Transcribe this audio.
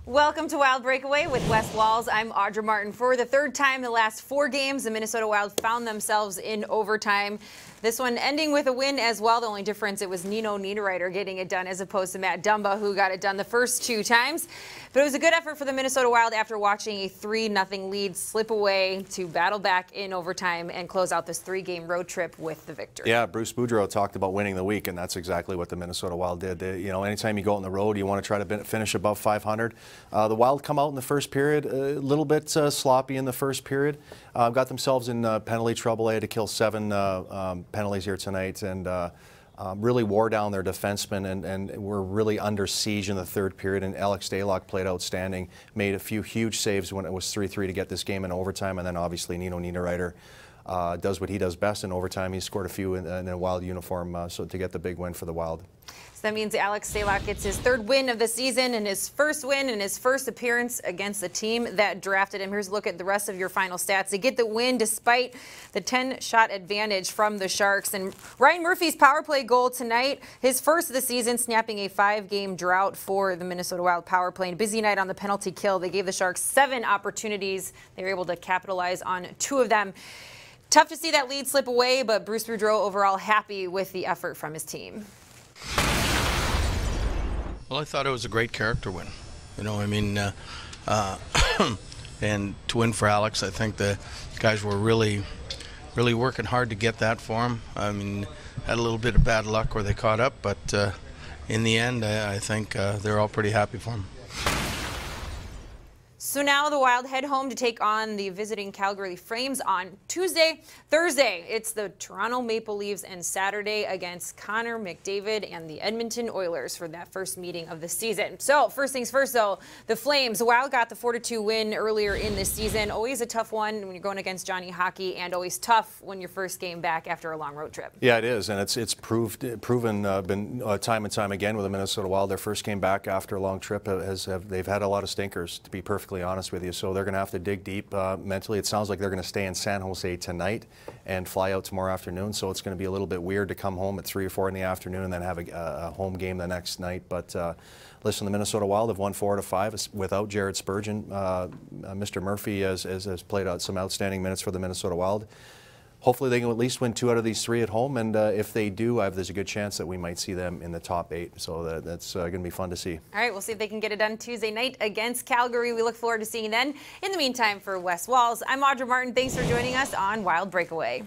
Welcome to Wild Breakaway with Wes Walz. I'm Audra Martin. For the third time in the last 4 games, the Minnesota Wild found themselves in overtime. This one ending with a win as well. The only difference, it was Nino Niederreiter getting it done as opposed to Matt Dumba, who got it done the first 2 times. But it was a good effort for the Minnesota Wild after watching a 3-0 lead slip away to battle back in overtime and close out this 3-game road trip with the victory. Yeah, Bruce Boudreau talked about winning the week, and that's exactly what the Minnesota Wild did. Anytime you go on the road, you want to try to finish above 500. The Wild come out in the first period a little bit sloppy in the first period. Got themselves in penalty trouble. They had to kill 7 penalties here tonight, and really wore down their defensemen and were really under siege in the third period. And Alex Stalock played outstanding, made a few huge saves when it was 3-3 to get this game in overtime, and then obviously Nino Niederreiter does what he does best in overtime. He scored a few in a Wild uniform so to get the big win for the Wild. So that means Alex Stalock gets his 3rd win of the season and his first win and his first appearance against the team that drafted him. Here's a look at the rest of your final stats. They get the win despite the 10-shot advantage from the Sharks. And Ryan Murphy's power play goal tonight, his first of the season, snapping a 5-game drought for the Minnesota Wild power play. And a busy night on the penalty kill. They gave the Sharks 7 opportunities. They were able to capitalize on 2 of them. Tough to see that lead slip away, but Bruce Boudreau overall happy with the effort from his team. Well, I thought it was a great character win. And to win for Alex, I think the guys were really working hard to get that for him. I mean, had a little bit of bad luck where they caught up, but in the end, I think they're all pretty happy for him. So now the Wild head home to take on the visiting Calgary Flames on Tuesday. Thursday, it's the Toronto Maple Leafs, and Saturday against Connor McDavid and the Edmonton Oilers for that first meeting of the season. So first things first, though, the Flames. The Wild got the 4-2 win earlier in the season. Always a tough one when you're going against Johnny Hockey, and always tough when your first game back after a long road trip. Yeah, it is, and it's proven time and time again with the Minnesota Wild. Their first game back after a long trip they've had a lot of stinkers, to be perfectly honest with you. So they're going to have to dig deep mentally. It sounds like they're going to stay in San Jose tonight and fly out tomorrow afternoon. So it's going to be a little bit weird to come home at 3 or 4 in the afternoon and then have a home game the next night. But listen, the Minnesota Wild have won 4 out of 5 without Jared Spurgeon. Mr. Murphy has played out some outstanding minutes for the Minnesota Wild. Hopefully they can at least win 2 out of these 3 at home, and if they do, there's a good chance that we might see them in the top 8. So that's going to be fun to see. All right, we'll see if they can get it done Tuesday night against Calgary. We look forward to seeing you then. In the meantime, for Wes Walz, I'm Audra Martin. Thanks for joining us on Wild Breakaway.